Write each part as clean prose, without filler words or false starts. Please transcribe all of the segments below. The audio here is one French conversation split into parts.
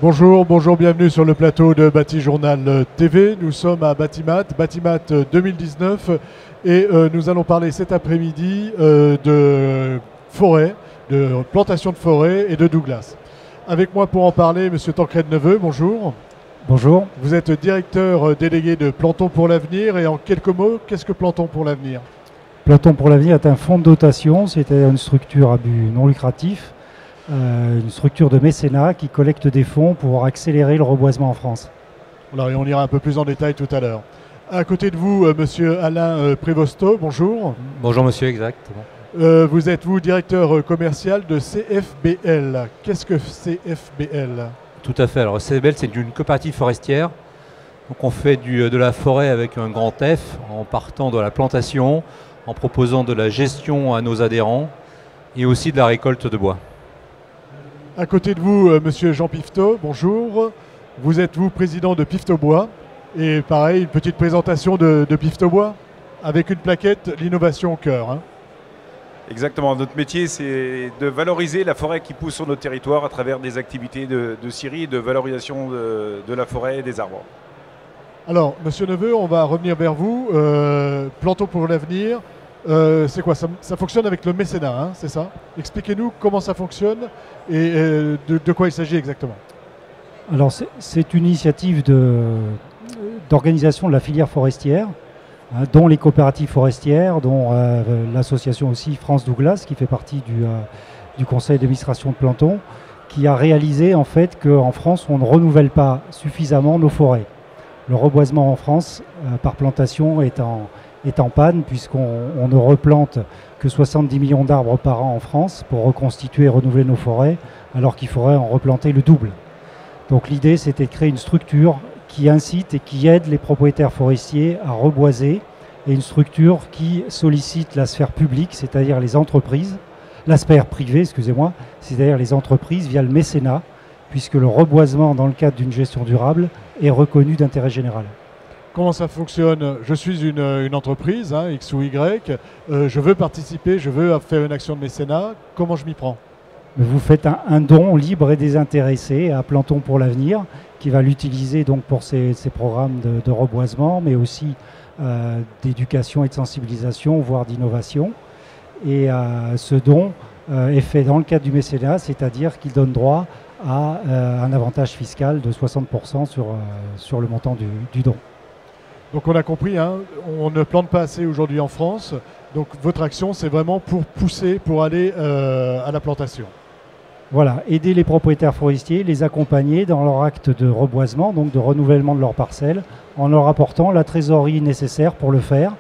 Bonjour, bonjour, bienvenue sur le plateau de Batijournal TV. Nous sommes à Batimat 2019 et nous allons parler cet après-midi de forêt, de plantation de forêt et de Douglas. Avec moi pour en parler, Monsieur Tancred Neveu, bonjour. Bonjour. Vous êtes directeur délégué de Plantons pour l'avenir et en quelques mots, qu'est-ce que Plantons pour l'avenir? Plantons pour l'avenir est un fonds de dotation, c'est une structure à but non lucratif, une structure de mécénat qui collecte des fonds pour accélérer le reboisement en France. Alors, et on ira un peu plus en détail tout à l'heure. À côté de vous, Monsieur Alain Prévosto, bonjour. Bonjour monsieur, exactement. Vous êtes, vous, directeur commercial de CFBL. Qu'est-ce que CFBL? Tout à fait. Alors CFBL, c'est une coopérative forestière. Donc on fait de la forêt avec un grand F, en partant de la plantation, en proposant de la gestion à nos adhérents et aussi de la récolte de bois. À côté de vous, Monsieur Jean Pifteau, bonjour. Vous êtes, vous, président de Pifteau Bois. Et pareil, une petite présentation de Pifteau Bois avec une plaquette, l'innovation au cœur. Hein. Exactement. Notre métier, c'est de valoriser la forêt qui pousse sur notre territoire à travers des activités de scierie et de valorisation de la forêt et des arbres. Alors, Monsieur Neveu, on va revenir vers vous. Plantons pour l'avenir. C'est quoi ça fonctionne avec le mécénat, hein, c'est ça? Expliquez-nous comment ça fonctionne et de quoi il s'agit exactement. Alors c'est une initiative d'organisation de la filière forestière, hein, dont les coopératives forestières, dont l'association aussi France Douglas, qui fait partie du conseil d'administration de Plantons, qui a réalisé en fait qu'en France, on ne renouvelle pas suffisamment nos forêts. Le reboisement en France, par plantation, est en panne, puisqu'on ne replante que 70 millions d'arbres par an en France pour reconstituer et renouveler nos forêts, alors qu'il faudrait en replanter le double. Donc l'idée, c'était de créer une structure qui incite et qui aide les propriétaires forestiers à reboiser, et une structure qui sollicite la sphère publique, c'est-à-dire les entreprises, la sphère privée, excusez-moi, c'est-à-dire les entreprises via le mécénat, puisque le reboisement dans le cadre d'une gestion durable est reconnu d'intérêt général. Comment ça fonctionne? Je suis une entreprise, hein, X ou Y, je veux participer, je veux faire une action de mécénat, comment je m'y prends? Vous faites un don libre et désintéressé à Plantons pour l'avenir, qui va l'utiliser donc pour ses programmes de reboisement, mais aussi d'éducation et de sensibilisation, voire d'innovation. Et ce don est fait dans le cadre du mécénat, c'est-à-dire qu'il donne droit à un avantage fiscal de 60% sur le montant du don. Donc on a compris, hein, on ne plante pas assez aujourd'hui en France, donc votre action c'est vraiment pour pousser, pour aller à la plantation. Voilà, aider les propriétaires forestiers, les accompagner dans leur acte de reboisement, donc de renouvellement de leurs parcelles, en leur apportant la trésorerie nécessaire pour le faire,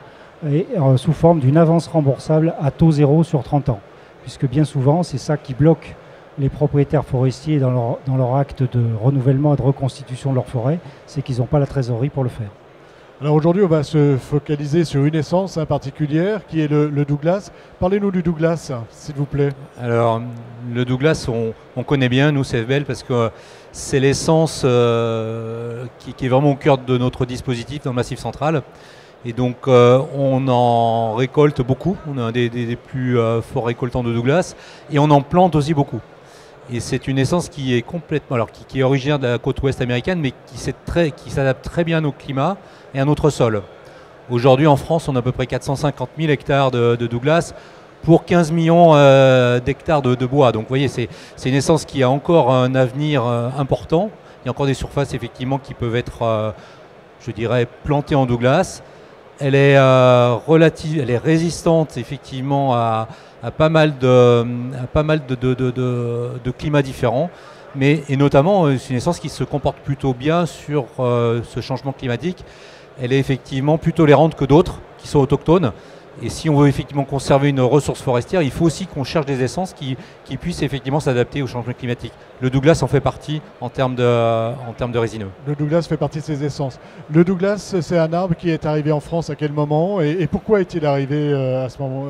et sous forme d'une avance remboursable à taux zéro sur 30 ans. Puisque bien souvent, c'est ça qui bloque les propriétaires forestiers dans leur acte de renouvellement et de reconstitution de leur forêt, c'est qu'ils n'ont pas la trésorerie pour le faire. Alors aujourd'hui, on va se focaliser sur une essence particulière qui est le Douglas. Parlez-nous du Douglas, s'il vous plaît. Alors le Douglas, on connaît bien, nous, CFBL, parce que c'est l'essence qui est vraiment au cœur de notre dispositif dans le Massif central. Et donc on en récolte beaucoup, on est un des plus forts récoltants de Douglas, et on en plante aussi beaucoup. Et c'est une essence qui est complètement, alors qui est originaire de la côte ouest américaine, mais qui s'adapte très bien à nos climats et à notre sol. Aujourd'hui en France, on a à peu près 450 000 hectares de Douglas pour 15 millions d'hectares de bois. Donc vous voyez, c'est une essence qui a encore un avenir important. Il y a encore des surfaces effectivement qui peuvent être, je dirais, plantées en Douglas. Elle est elle est résistante effectivement à pas mal de climats différents, et notamment c'est une essence qui se comporte plutôt bien sur ce changement climatique. Elle est effectivement plus tolérante que d'autres qui sont autochtones. Et si on veut effectivement conserver une ressource forestière, il faut aussi qu'on cherche des essences qui puissent effectivement s'adapter au changement climatique. Le Douglas en fait partie en termes de résineux. Le Douglas fait partie de ces essences. Le Douglas, c'est un arbre qui est arrivé en France à quel moment et pourquoi est-il arrivé à ce moment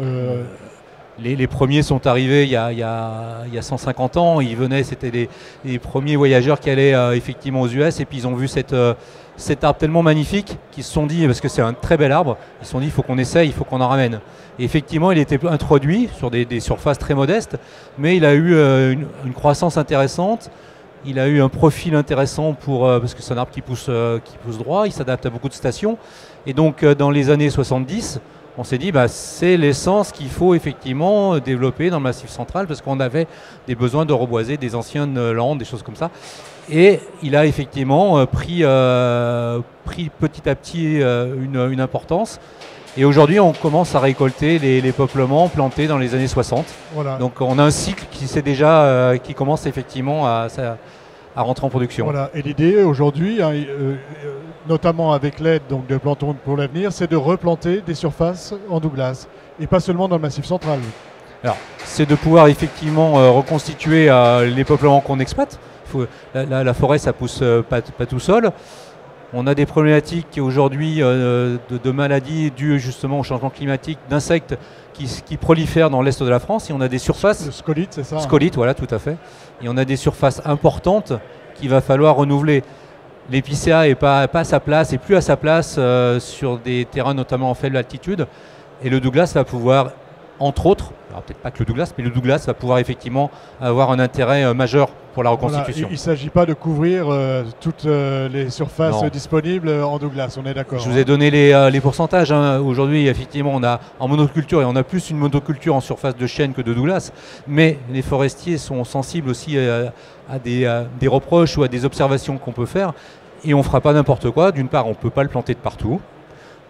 Les premiers sont arrivés il y a 150 ans. Ils venaient, c'était les premiers voyageurs qui allaient effectivement aux US, et puis ils ont vu cet arbre tellement magnifique qu'ils se sont dit, parce que c'est un très bel arbre, ils se sont dit il faut qu'on essaye, il faut qu'on en ramène. Et effectivement, il était introduit sur des surfaces très modestes, mais il a eu une croissance intéressante. Il a eu un profil intéressant parce que c'est un arbre qui pousse droit, il s'adapte à beaucoup de stations. Et donc dans les années 70, on s'est dit c'est l'essence qu'il faut effectivement développer dans le Massif central parce qu'on avait des besoins de reboiser des anciennes landes, des choses comme ça. Et il a effectivement pris petit à petit une importance. Et aujourd'hui, on commence à récolter les peuplements plantés dans les années 60. Voilà. Donc on a un cycle qui commence effectivement à rentrer en production. Voilà. Et l'idée aujourd'hui, notamment avec l'aide de Plantons pour l'avenir, c'est de replanter des surfaces en Douglas. Et pas seulement dans le Massif central. Alors, c'est de pouvoir effectivement reconstituer les peuplements qu'on exploite. La forêt, ça pousse pas tout seul. On a des problématiques aujourd'hui de maladies dues justement au changement climatique, d'insectes qui prolifèrent dans l'est de la France. Et on a des surfaces... Le scolite, c'est ça? Scolite, voilà, tout à fait. Et on a des surfaces importantes qu'il va falloir renouveler. L'épicéa n'est pas à sa place, et plus à sa place sur des terrains notamment en faible altitude. Et le Douglas va pouvoir, entre autres, alors peut-être pas que le Douglas, mais le Douglas va pouvoir effectivement avoir un intérêt majeur pour la reconstitution. Voilà, il ne s'agit pas de couvrir toutes les surfaces disponibles en Douglas, on est d'accord. Je vous ai donné les pourcentages. Aujourd'hui, effectivement, on a en monoculture, et on a plus une monoculture en surface de chêne que de Douglas, mais les forestiers sont sensibles aussi à des reproches ou à des observations qu'on peut faire, et on ne fera pas n'importe quoi. D'une part, on ne peut pas le planter de partout.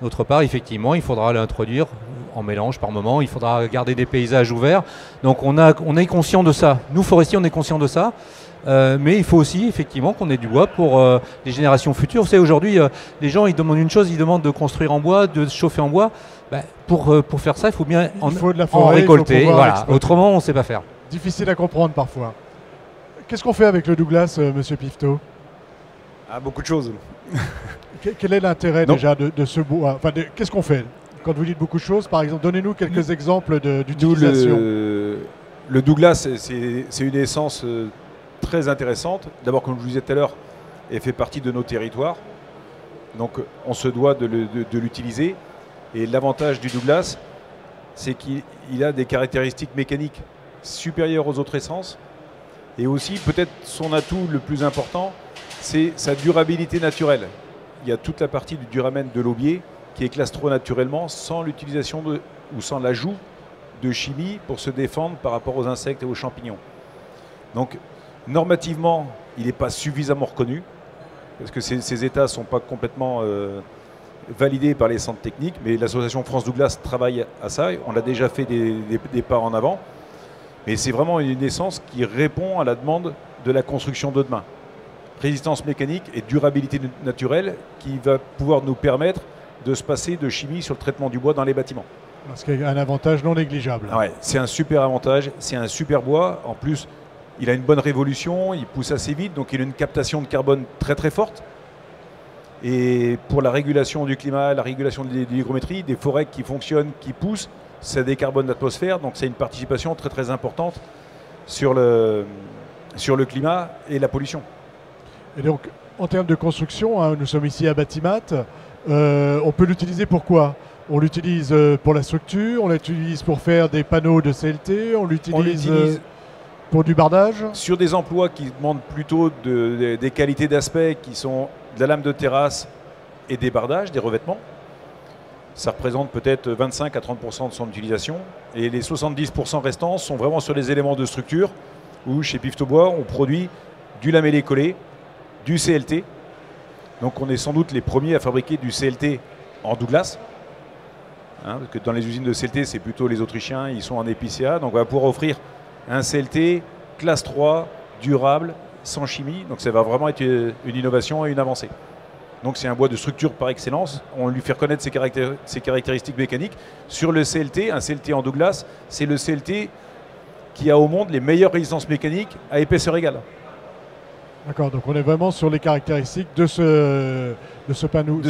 D'autre part, effectivement, il faudra l'introduire en mélange par moment, il faudra garder des paysages ouverts. Donc on est conscient de ça. Nous, forestiers, on est conscient de ça. Mais il faut aussi, effectivement, qu'on ait du bois pour les générations futures. Vous savez, aujourd'hui, les gens, ils demandent une chose, ils demandent de construire en bois, de se chauffer en bois. Pour faire ça, il faut bien en récolter. Voilà. Autrement, on ne sait pas faire. Difficile à comprendre parfois. Qu'est-ce qu'on fait avec le Douglas, Monsieur Pifto? Beaucoup de choses. Quel est l'intérêt déjà de ce bois? Qu'est-ce qu'on fait quand vous dites beaucoup de choses? Par exemple, donnez-nous quelques exemples d'utilisation. Le Douglas, c'est une essence très intéressante. D'abord, comme je vous disais tout à l'heure, elle fait partie de nos territoires. Donc, on se doit de l'utiliser. Et l'avantage du Douglas, c'est qu'il a des caractéristiques mécaniques supérieures aux autres essences. Et aussi, peut-être son atout le plus important, c'est sa durabilité naturelle. Il y a toute la partie du duramen de l'aubier qui éclase trop naturellement sans l'utilisation ou sans l'ajout de chimie pour se défendre par rapport aux insectes et aux champignons. Donc, normativement, il n'est pas suffisamment reconnu parce que ces états ne sont pas complètement validés par les centres techniques, mais l'association France Douglas travaille à ça. On a déjà fait des pas en avant, mais c'est vraiment une essence qui répond à la demande de la construction de demain. Résistance mécanique et durabilité naturelle qui va pouvoir nous permettre de se passer de chimie sur le traitement du bois dans les bâtiments. Parce qu'il y a un avantage non négligeable. Ouais, c'est un super avantage, c'est un super bois. En plus, il a une bonne révolution, il pousse assez vite, donc il a une captation de carbone très très forte. Et pour la régulation du climat, la régulation de l'hygrométrie, des forêts qui fonctionnent, qui poussent, ça décarbone l'atmosphère, donc c'est une participation très très importante sur le climat et la pollution. Et donc, en termes de construction, nous sommes ici à Batimat, on peut l'utiliser pour quoi? On l'utilise pour la structure, on l'utilise pour faire des panneaux de CLT, on l'utilise pour du bardage? Sur des emplois qui demandent plutôt des qualités d'aspect qui sont de la lame de terrasse et des bardages, des revêtements. Ça représente peut-être 25 à 30% de son utilisation. Et les 70% restants sont vraiment sur les éléments de structure où chez Pifto Bois, on produit du lamellé collé, du CLT. Donc on est sans doute les premiers à fabriquer du CLT en Douglas. Parce que dans les usines de CLT, c'est plutôt les Autrichiens, ils sont en épicéa. Donc on va pouvoir offrir un CLT classe 3, durable, sans chimie. Donc ça va vraiment être une innovation et une avancée. Donc c'est un bois de structure par excellence. On lui fait reconnaître ses caractéristiques mécaniques. Sur le CLT, un CLT en Douglas, c'est le CLT qui a au monde les meilleures résistances mécaniques à épaisseur égale. D'accord, donc on est vraiment sur les caractéristiques de ce panneau.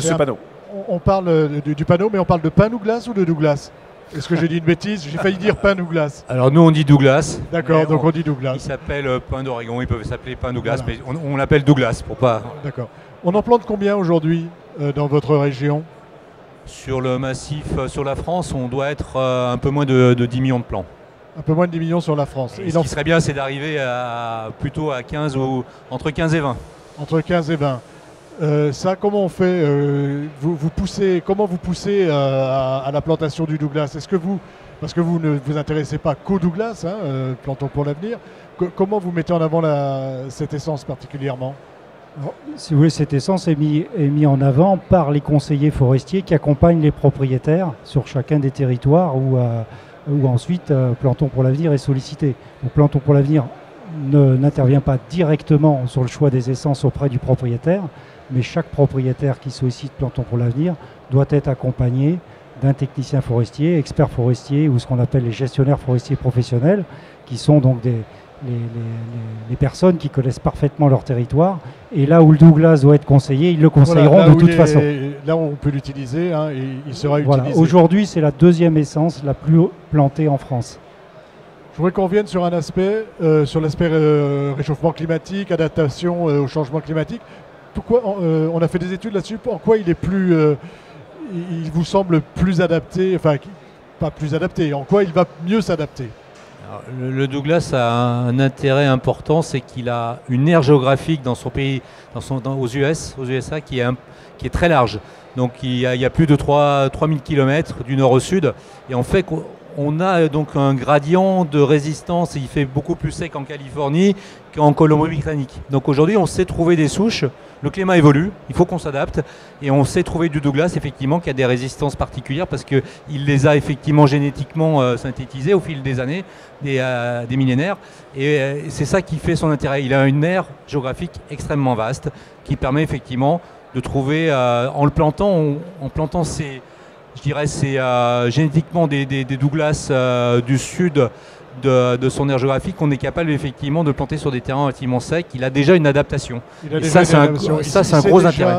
On parle du panneau, mais on parle de Pin-Douglas ou de Douglas? Est-ce que j'ai dit une bêtise? J'ai failli dire Pin-Douglas. Alors nous on dit Douglas. D'accord, donc on dit Douglas. Il s'appelle Pin d'Oregon, il peut s'appeler Pin-Douglas, voilà. Mais on l'appelle Douglas pour pas... D'accord. On en plante combien aujourd'hui dans votre région? Sur le massif, sur la France, on doit être un peu moins de 10 millions de plants. Un peu moins de 10 millions sur la France. Et ce qui serait bien, c'est d'arriver plutôt à 15 ou entre 15 et 20. Entre 15 et 20. Ça, comment on fait comment vous poussez à la plantation du Douglas? Est-ce que parce que vous ne vous intéressez pas qu'au Douglas, plantons pour l'avenir, comment vous mettez en avant cette essence particulièrement? Alors, si vous voulez, cette essence est mise en avant par les conseillers forestiers qui accompagnent les propriétaires sur chacun des territoires où ensuite Plantons pour l'avenir est sollicité. Donc Plantons pour l'avenir n'intervient pas directement sur le choix des essences auprès du propriétaire, mais chaque propriétaire qui sollicite Plantons pour l'avenir doit être accompagné d'un technicien forestier, expert forestier ou ce qu'on appelle les gestionnaires forestiers professionnels, qui sont donc les personnes qui connaissent parfaitement leur territoire. Et là où le Douglas doit être conseillé, ils le conseilleront de toute façon. Là où on peut l'utiliser, et il sera utilisé. Aujourd'hui, c'est la deuxième essence la plus plantée en France. Je voudrais qu'on revienne sur un aspect, sur l'aspect réchauffement climatique, adaptation au changement climatique. Pourquoi on a fait des études là-dessus? En quoi il vous semble plus adapté, enfin pas plus adapté, en quoi il va mieux s'adapter? Le Douglas a un intérêt important, c'est qu'il a une aire géographique dans son pays, aux USA, qui est très large. Donc il y a plus de 3000 km du nord au sud. Et en fait, on a donc un gradient de résistance. Il fait beaucoup plus sec en Californie qu'en Colombie-Britannique. Donc aujourd'hui, on sait trouver des souches. Le climat évolue, il faut qu'on s'adapte. Et on sait trouver du Douglas, effectivement, qui a des résistances particulières parce qu'il les a effectivement génétiquement synthétisées au fil des années, des millénaires. Et c'est ça qui fait son intérêt. Il a une aire géographique extrêmement vaste qui permet effectivement de trouver, en plantant génétiquement des Douglas du sud de son aire géographique, on est capable effectivement de planter sur des terrains relativement secs. Il a déjà une adaptation. Ça, c'est un gros intérêt.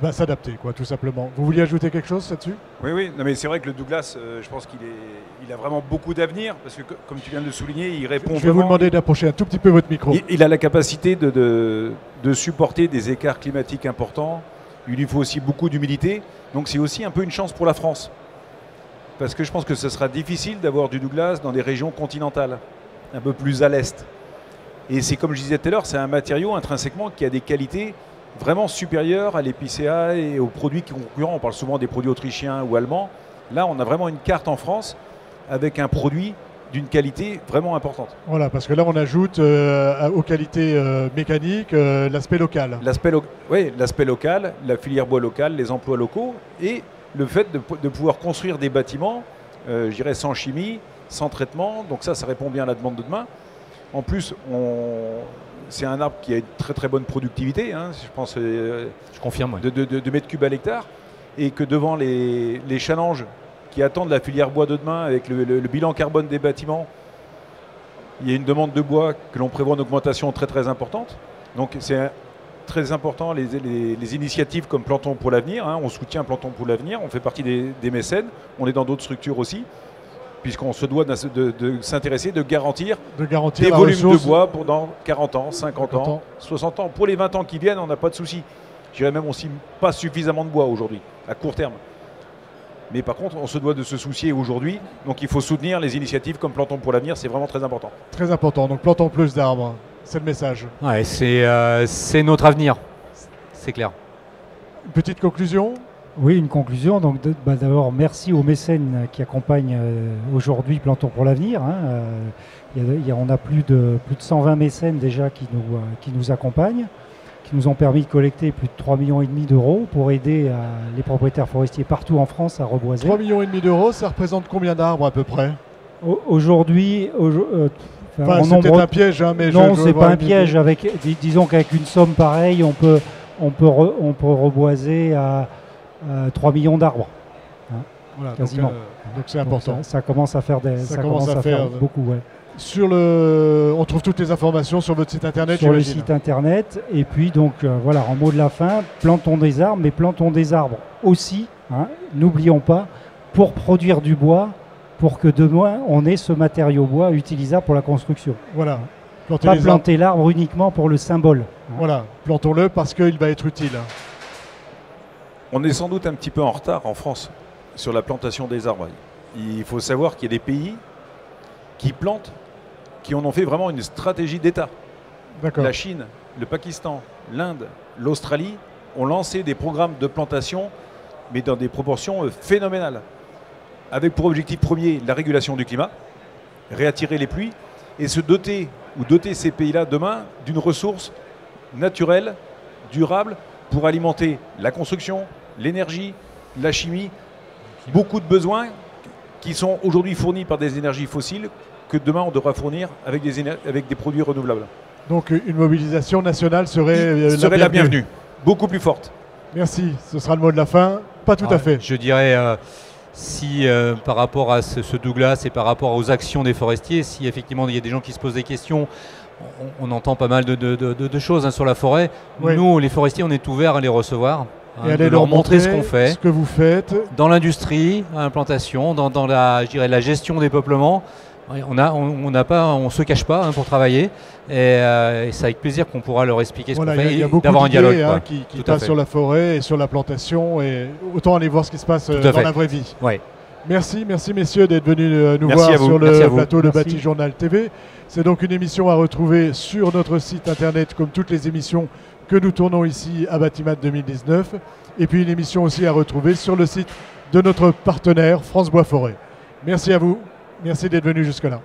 Va s'adapter, tout simplement. Vous vouliez ajouter quelque chose là-dessus? Oui. Non, mais c'est vrai que le Douglas, je pense qu'il a vraiment beaucoup d'avenir parce que, comme tu viens de le souligner, il répond. Je vais vous demander d'approcher un tout petit peu votre micro. Il a la capacité de supporter des écarts climatiques importants. Il lui faut aussi beaucoup d'humidité. Donc c'est aussi un peu une chance pour la France. Parce que je pense que ce sera difficile d'avoir du Douglas dans des régions continentales, un peu plus à l'est. Et c'est comme je disais tout à l'heure, c'est un matériau intrinsèquement qui a des qualités vraiment supérieures à l'épicéa et aux produits concurrents. On parle souvent des produits autrichiens ou allemands. Là, on a vraiment une carte en France avec un produit d'une qualité vraiment importante. Voilà, parce que là, on ajoute aux qualités mécaniques l'aspect local. L'aspect local, la filière bois locale, les emplois locaux et le fait de pouvoir construire des bâtiments, je dirais sans chimie, sans traitement. Donc ça répond bien à la demande de demain. En plus, c'est un arbre qui a une très très bonne productivité, je pense, je confirme, de mètres cubes à l'hectare. Et que devant les challenges qui attendent la filière bois de demain avec le bilan carbone des bâtiments, il y a une demande de bois que l'on prévoit une augmentation très très importante. Donc c'est très important les initiatives comme Plantons pour l'avenir. On soutient Plantons pour l'avenir, on fait partie des mécènes, on est dans d'autres structures aussi, puisqu'on se doit de s'intéresser, de garantir des volumes de bois pendant 40 ans, 50 ans, 60 ans. Pour les 20 ans qui viennent, on n'a pas de souci. Je dirais même aussi pas suffisamment de bois aujourd'hui, à court terme. Mais par contre, on se doit de se soucier aujourd'hui. Donc il faut soutenir les initiatives comme Plantons pour l'avenir, c'est vraiment très important. Très important, donc plantons plus d'arbres, c'est le message. Ouais, c'est notre avenir, c'est clair. Une petite conclusion? Oui, une conclusion. Donc d'abord, merci aux mécènes qui accompagnent aujourd'hui Plantons pour l'avenir. On a plus de 120 mécènes déjà qui nous accompagnent, qui nous ont permis de collecter plus de 3,5 millions d'euros pour aider les propriétaires forestiers partout en France à reboiser. 3,5 millions d'euros, ça représente combien d'arbres à peu près? Aujourd'hui, c'est peut-être un piège, mais non, c'est pas un piège. Disons qu'avec une somme pareille, on peut reboiser à 3 millions d'arbres, voilà, quasiment. Donc c'est important. Ça commence à faire beaucoup. Ouais. On trouve toutes les informations sur votre site internet. Sur le site internet. Et puis donc en mot de la fin, plantons des arbres, mais plantons des arbres aussi. N'oublions pas, pour produire du bois, pour que demain on ait ce matériau bois utilisable pour la construction. Voilà. Pas planter l'arbre uniquement pour le symbole. Voilà, plantons-le parce qu'il va être utile. On est sans doute un petit peu en retard en France sur la plantation des arbres. Il faut savoir qu'il y a des pays qui plantent, qui en ont fait vraiment une stratégie d'État. La Chine, le Pakistan, l'Inde, l'Australie ont lancé des programmes de plantation, mais dans des proportions phénoménales, avec pour objectif premier la régulation du climat, réattirer les pluies et se doter ces pays-là demain d'une ressource naturelle, durable, pour alimenter la construction, l'énergie, la chimie, beaucoup de besoins qui sont aujourd'hui fournis par des énergies fossiles que demain on devra fournir avec des produits renouvelables. Donc une mobilisation nationale serait la bienvenue, beaucoup plus forte. Merci, ce sera le mot de la fin. Pas tout à fait. Je dirais, si par rapport à ce Douglas et par rapport aux actions des forestiers, si effectivement il y a des gens qui se posent des questions, on entend pas mal de choses sur la forêt. Oui. Nous, les forestiers, on est ouverts à les recevoir. Et allez leur montrer ce qu'on fait, ce que vous faites. Dans l'industrie, à l'implantation, dans la gestion des peuplements. On ne se cache pas pour travailler et c'est avec plaisir qu'on pourra leur expliquer ce qu'on fait et d'avoir un dialogue. Qui passe sur la forêt et sur la plantation et autant aller voir ce qui se passe dans la vraie vie. Ouais. Merci messieurs d'être venus nous voir sur le plateau de Batijournal TV. C'est donc une émission à retrouver sur notre site internet comme toutes les émissions que nous tournons ici à Batimat 2019 et puis une émission aussi à retrouver sur le site de notre partenaire France Bois Forêt. Merci à vous. Merci d'être venu jusque-là.